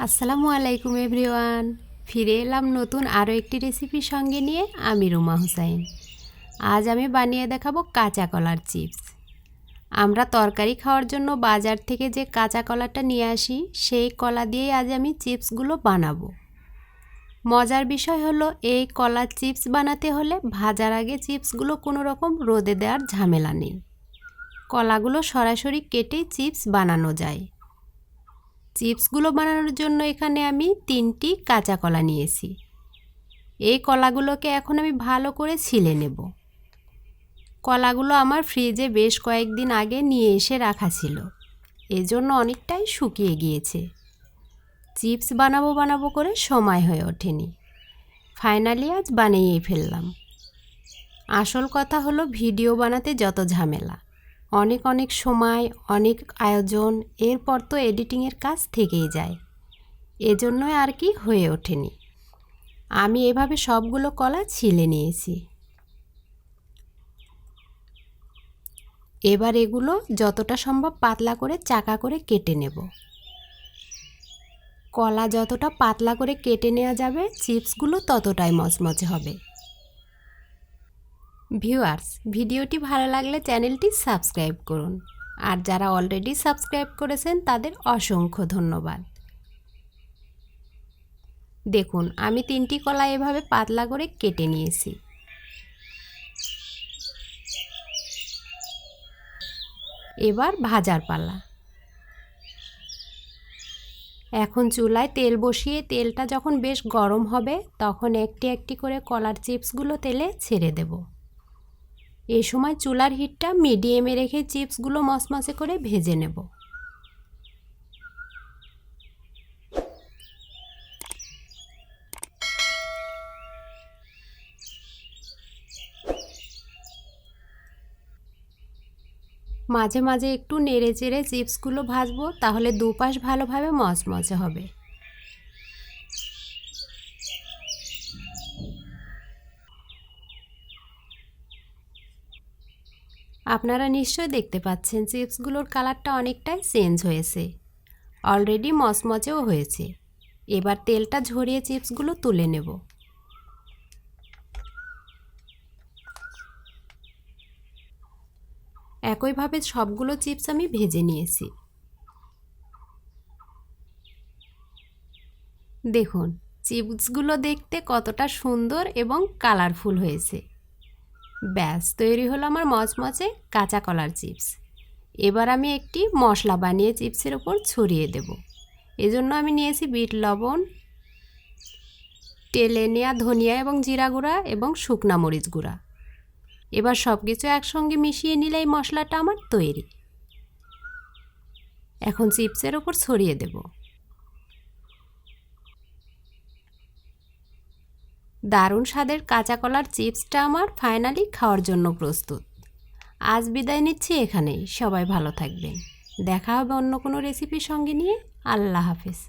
আসসালামু আলাইকুম এভরিওয়ান, ফিরে এলাম নতুন আরও একটি রেসিপির সঙ্গে নিয়ে। আমি রুমা হুসাইন। আজ আমি বানিয়ে দেখাবো কাঁচা কলার চিপস। আমরা তরকারি খাওয়ার জন্য বাজার থেকে যে কাঁচা কলাটা নিয়ে আসি, সেই কলা দিয়েই আজ আমি চিপসগুলো বানাবো। মজার বিষয় হলো, এই কলার চিপস বানাতে হলে ভাজার আগে চিপসগুলো কোনো রকম রোদে দেওয়ার ঝামেলা নেই। কলাগুলো সরাসরি কেটেই চিপস বানানো যায়। চিপসগুলো বানানোর জন্য এখানে আমি 3টি কাঁচা কলা নিয়েছি। এই কলাগুলোকে এখন আমি ভালো করে ছিলে নেব। কলাগুলো আমার ফ্রিজে বেশ কয়েকদিন আগে নিয়ে এসে রাখা ছিল, এজন্য অনেকটাই শুকিয়ে গিয়েছে। চিপস বানাবো করে সময় হয়ে ওঠেনি। ফাইনালি আজ বানিয়েই ফেললাম। আসল কথা হলো, ভিডিও বানাতে যত ঝামেলা, অনেক সময়, অনেক আয়োজন, এরপর তো এডিটিংয়ের কাজ থেকেই যায়। এজন্যই আর কি হয়ে ওঠেনি। আমি এভাবে সবগুলো কলা ছিলে নিয়েছি। এবার এগুলো যতটা সম্ভব পাতলা করে চাকা করে কেটে নেব। কলা যতটা পাতলা করে কেটে নেওয়া যাবে, চিপসগুলো ততটাই মচমচে হবে। ভিউয়ার্স, ভিডিওটি ভালো লাগলে চ্যানেলটি সাবস্ক্রাইব করুন, আর যারা অলরেডি সাবস্ক্রাইব করেছেন তাদের অসংখ্য ধন্যবাদ। দেখুন, আমি 3টি কলা এভাবে পাতলা করে কেটে নিয়েছি। এবার ভাজার পালা। এখন চুলায় তেল বসিয়ে তেলটা যখন বেশ গরম হবে, তখন একটি একটি করে কলার চিপসগুলো তেলে ছেড়ে দেব। এই সময় চুলার হিটটা মিডিয়ামে রেখে চিপসগুলো মচমচে করে ভেজে নেব। মাঝে মাঝে একটু নেড়ে চেড়ে চিপসগুলো ভাজবো, তাহলে দুপাশ ভালোভাবে মচমচে হবে। আপনারা নিশ্চয়ই দেখতে পাচ্ছেন চিপসগুলোর কালারটা অনেকটাই চেঞ্জ হয়েছে, অলরেডি মচমচেও হয়েছে। এবার তেলটা ঝরিয়ে চিপসগুলো তুলে নেব। একইভাবে সবগুলো চিপস আমি ভেজে নিয়েছি। দেখুন, চিপসগুলো দেখতে কতটা সুন্দর এবং কালারফুল হয়েছে। ব্যাস, তৈরি হলো আমার মচমচে কাঁচা কলার চিপস। এবার আমি একটি মশলা বানিয়ে চিপসের ওপর ছড়িয়ে দেব। এজন্য আমি নিয়েছি বিট লবণ, তেলে নেওয়া ধনিয়া এবং জিরা গুঁড়া এবং শুকনা মরিচ গুঁড়া। এবার সব কিছু একসঙ্গে মিশিয়ে নিলেই মশলাটা আমার তৈরি। এখন চিপসের ওপর ছড়িয়ে দেব। দারুণ স্বাদের কাঁচা কলার চিপসটা আমার ফাইনালি খাওয়ার জন্য প্রস্তুত। আজ বিদায় নিচ্ছি এখানেই। সবাই ভালো থাকবেন। দেখা হবে অন্য কোনো রেসিপির সঙ্গে নিয়ে। আল্লাহ হাফেজ।